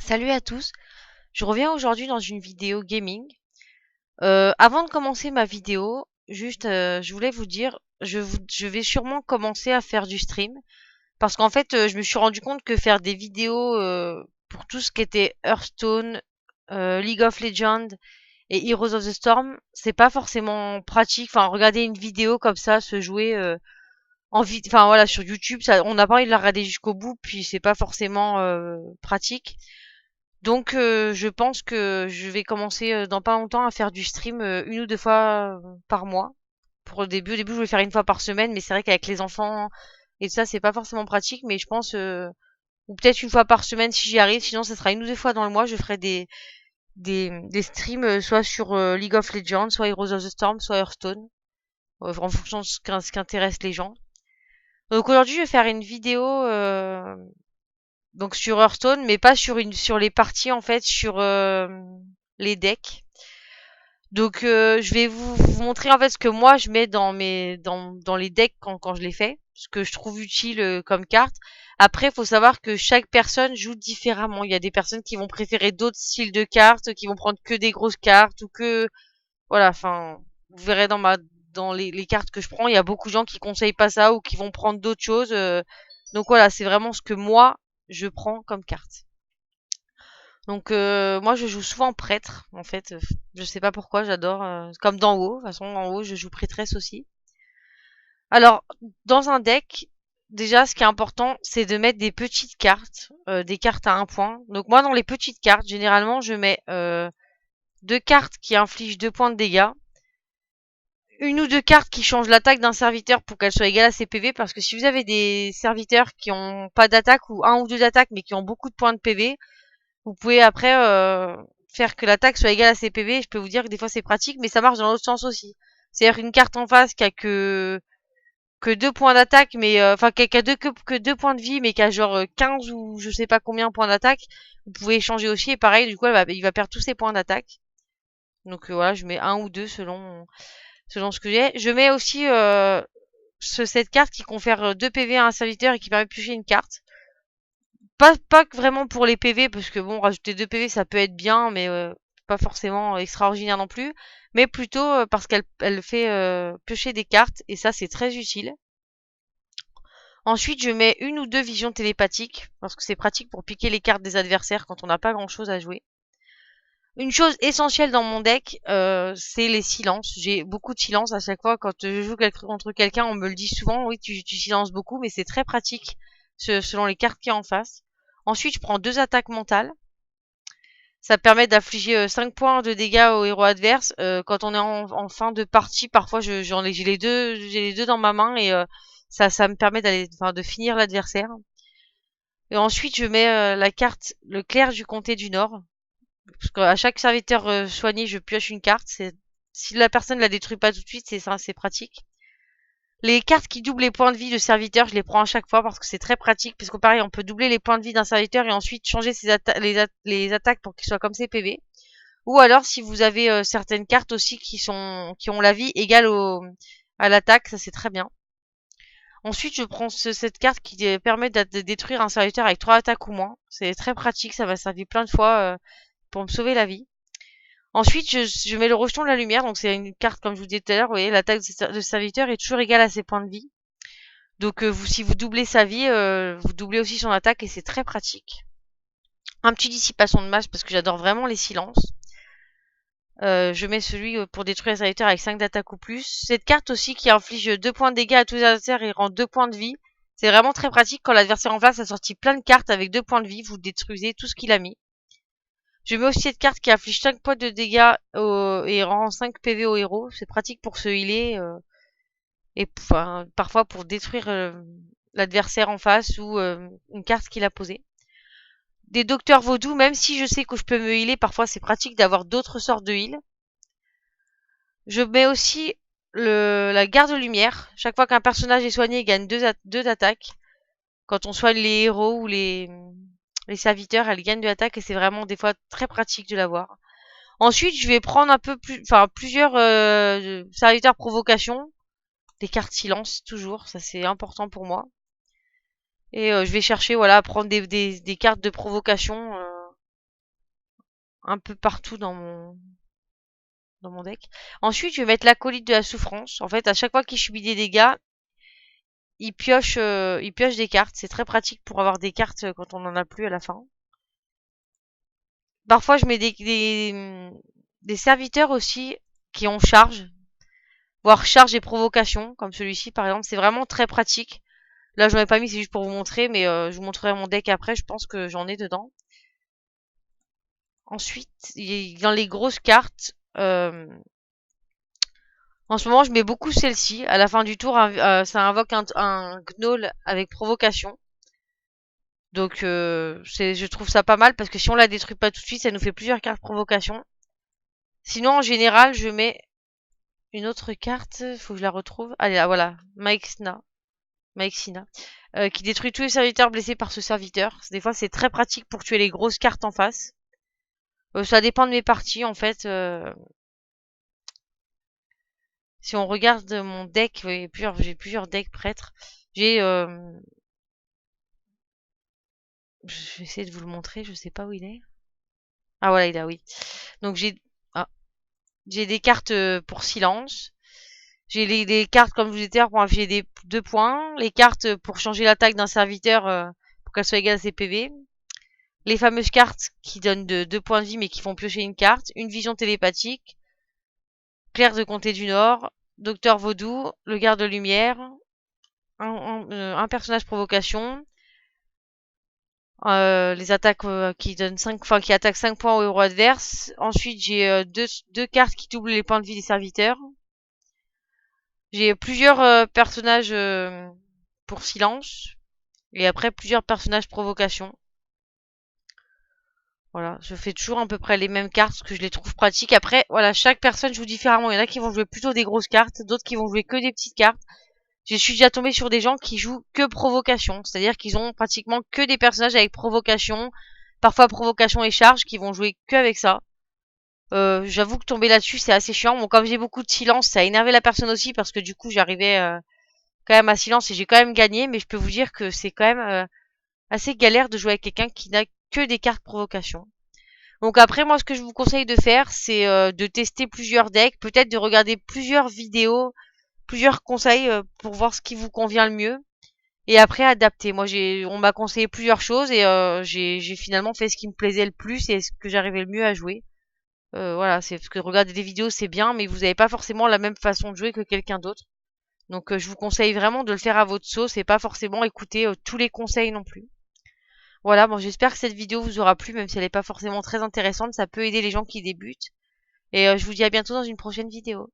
Salut à tous, je reviens aujourd'hui dans une vidéo gaming. Avant de commencer ma vidéo, je voulais vous dire, je vais sûrement commencer à faire du stream parce qu'en fait, je me suis rendu compte que faire des vidéos pour tout ce qui était Hearthstone, League of Legends et Heroes of the Storm, c'est pas forcément pratique. Enfin, regarder une vidéo comme ça se jouer enfin voilà, sur YouTube, ça, on n'a pas envie de la regarder jusqu'au bout, puis c'est pas forcément pratique. Donc je pense que je vais commencer dans pas longtemps à faire du stream une ou deux fois par mois. Pour au début je voulais faire une fois par semaine, mais c'est vrai qu'avec les enfants et ça c'est pas forcément pratique, mais je pense ou peut-être une fois par semaine si j'y arrive, sinon ça sera une ou deux fois dans le mois, je ferai des streams soit sur League of Legends, soit Heroes of the Storm, soit Hearthstone, en fonction de ce qui intéresse les gens. Donc aujourd'hui je vais faire une vidéo donc sur Hearthstone, mais pas sur les parties en fait, sur les decks. Donc je vais vous montrer en fait ce que moi je mets dans les decks quand je les fais, ce que je trouve utile comme carte. Après, il faut savoir que chaque personne joue différemment. Il y a des personnes qui vont préférer d'autres styles de cartes, qui vont prendre que des grosses cartes ou que voilà, enfin, vous verrez dans les cartes que je prends, il y a beaucoup de gens qui conseillent pas ça ou qui vont prendre d'autres choses. Donc voilà, c'est vraiment ce que moi je prends comme carte. Donc moi je joue souvent prêtre en fait, je sais pas pourquoi, j'adore comme dans WoW, de toute façon en WoW je joue prêtresse aussi. Alors dans un deck, déjà ce qui est important c'est de mettre des petites cartes, des cartes à un point. Donc moi dans les petites cartes, généralement je mets deux cartes qui infligent 2 points de dégâts, une ou deux cartes qui changent l'attaque d'un serviteur pour qu'elle soit égale à ses PV, parce que si vous avez des serviteurs qui ont pas d'attaque ou un ou deux d'attaque mais qui ont beaucoup de points de PV, vous pouvez après faire que l'attaque soit égale à ses PV. Je peux vous dire que des fois c'est pratique, mais ça marche dans l'autre sens aussi. C'est-à-dire une carte en face qui a que 2 points d'attaque, mais enfin qui a que 2 points de vie, mais qui a genre 15 ou je sais pas combien points d'attaque. Vous pouvez échanger aussi et pareil, du coup il va perdre tous ses points d'attaque. Donc voilà, je mets un ou deux selon ce que j'ai. Je mets aussi cette carte qui confère 2 PV à un serviteur et qui permet de piocher une carte. Pas vraiment pour les PV, parce que bon, rajouter 2 PV ça peut être bien, mais pas forcément extraordinaire non plus. Mais plutôt parce qu'elle fait piocher des cartes, et ça c'est très utile. Ensuite, je mets une ou deux visions télépathiques, parce que c'est pratique pour piquer les cartes des adversaires quand on n'a pas grand chose à jouer. Une chose essentielle dans mon deck, c'est les silences. J'ai beaucoup de silences à chaque fois. Quand je joue contre quelqu'un, on me le dit souvent, oui, tu silences beaucoup, mais c'est très pratique selon les cartes qu'il y a en face. Ensuite, je prends deux attaques mentales. Ça permet d'infliger 5 points de dégâts au héros adverse. Quand on est en fin de partie, parfois j'ai les deux dans ma main et ça me permet de finir l'adversaire. Et ensuite, je mets la carte le clerc du comté du Nord. Parce qu'à chaque serviteur soigné, je pioche une carte. Si la personne la détruit pas tout de suite, c'est ça, c'est pratique. Les cartes qui doublent les points de vie de serviteur, je les prends à chaque fois parce que c'est très pratique. Parce que pareil, on peut doubler les points de vie d'un serviteur et ensuite changer les attaques pour qu'ils soient comme ses PV. Ou alors si vous avez certaines cartes aussi qui ont la vie égale à l'attaque, ça c'est très bien. Ensuite, je prends cette carte qui permet de détruire un serviteur avec 3 attaques ou moins. C'est très pratique, ça va servir plein de fois pour me sauver la vie. Ensuite, je mets le rejeton de la lumière, donc c'est une carte comme je vous disais tout à l'heure, vous voyez, l'attaque de serviteur est toujours égale à ses points de vie. Donc si vous doublez sa vie, vous doublez aussi son attaque et c'est très pratique. Un petit dissipation de masse parce que j'adore vraiment les silences. Je mets celui pour détruire les serviteurs avec 5 d'attaque ou plus. Cette carte aussi qui inflige 2 points de dégâts à tous les adversaires et rend 2 points de vie. C'est vraiment très pratique quand l'adversaire en face a sorti plein de cartes avec 2 points de vie, vous détruisez tout ce qu'il a mis. Je mets aussi cette carte qui inflige 5 points de dégâts et rend 5 PV au héros. C'est pratique pour se healer et parfois pour détruire l'adversaire en face ou une carte qu'il a posée. Des docteurs vaudous, même si je sais que je peux me healer, parfois c'est pratique d'avoir d'autres sortes de heal. Je mets aussi la garde lumière. Chaque fois qu'un personnage est soigné, il gagne 2 d'attaque. Quand on soigne les héros ou les serviteurs, elle gagne de l'attaque et c'est vraiment des fois très pratique de l'avoir. Ensuite, je vais prendre plusieurs serviteurs provocation, des cartes silence toujours, ça c'est important pour moi. Et je vais chercher voilà à prendre des cartes de provocation un peu partout dans mon deck. Ensuite, je vais mettre l'acolyte de la souffrance. En fait, à chaque fois qu'il subit des dégâts, il pioche des cartes. C'est très pratique pour avoir des cartes quand on en a plus à la fin. Parfois, je mets des serviteurs aussi qui ont charge, voire charge et provocation, comme celui-ci par exemple. C'est vraiment très pratique. Là, j'en ai pas mis, c'est juste pour vous montrer, mais je vous montrerai mon deck après. Je pense que j'en ai dedans. Ensuite, dans les grosses cartes, en ce moment, je mets beaucoup celle-ci. À la fin du tour, ça invoque un gnoll avec provocation. Donc, je trouve ça pas mal parce que si on la détruit pas tout de suite, ça nous fait plusieurs cartes provocation. Sinon, en général, je mets une autre carte. Faut que je la retrouve. Allez, là, voilà. Maexina. Qui détruit tous les serviteurs blessés par ce serviteur. Des fois, c'est très pratique pour tuer les grosses cartes en face. Ça dépend de mes parties, en fait. Si on regarde mon deck, j'ai plusieurs decks prêtres. J'ai je vais essayer de vous le montrer, je sais pas où il est. Ah voilà, il est là, oui. Donc j'ai des cartes pour silence. J'ai les cartes comme je vous disais pour afficher des 2 points. Les cartes pour changer l'attaque d'un serviteur pour qu'elle soit égale à ses PV. Les fameuses cartes qui donnent 2 points de vie mais qui font piocher une carte. Une vision télépathique. Claire de Comté du Nord. Docteur Vaudou. Le garde de lumière. Un personnage provocation. Les attaques qui donnent 5, enfin qui attaquent 5 points au héros adverse. Ensuite, j'ai deux cartes qui doublent les points de vie des serviteurs. J'ai plusieurs personnages pour silence. Et après, plusieurs personnages provocation. Voilà, je fais toujours à peu près les mêmes cartes parce que je les trouve pratiques. Après, voilà, chaque personne joue différemment. Il y en a qui vont jouer plutôt des grosses cartes, d'autres qui vont jouer que des petites cartes. Je suis déjà tombée sur des gens qui jouent que provocation. C'est-à-dire qu'ils ont pratiquement que des personnages avec provocation. Parfois provocation et charge qui vont jouer que avec ça. J'avoue que tomber là-dessus c'est assez chiant. Bon, comme j'ai beaucoup de silence, ça a énervé la personne aussi parce que du coup j'arrivais quand même à silence et j'ai quand même gagné. Mais je peux vous dire que c'est quand même assez galère de jouer avec quelqu'un qui n'a que des cartes provocation. Donc après moi ce que je vous conseille de faire c'est de tester plusieurs decks, peut-être de regarder plusieurs vidéos, plusieurs conseils pour voir ce qui vous convient le mieux. Et après adapter. Moi on m'a conseillé plusieurs choses et j'ai finalement fait ce qui me plaisait le plus et ce que j'arrivais le mieux à jouer. Voilà, c'est parce que regarder des vidéos c'est bien, mais vous n'avez pas forcément la même façon de jouer que quelqu'un d'autre. Donc je vous conseille vraiment de le faire à votre sauce et pas forcément écouter tous les conseils non plus. Voilà, bon j'espère que cette vidéo vous aura plu, même si elle n'est pas forcément très intéressante, ça peut aider les gens qui débutent. Et je vous dis à bientôt dans une prochaine vidéo.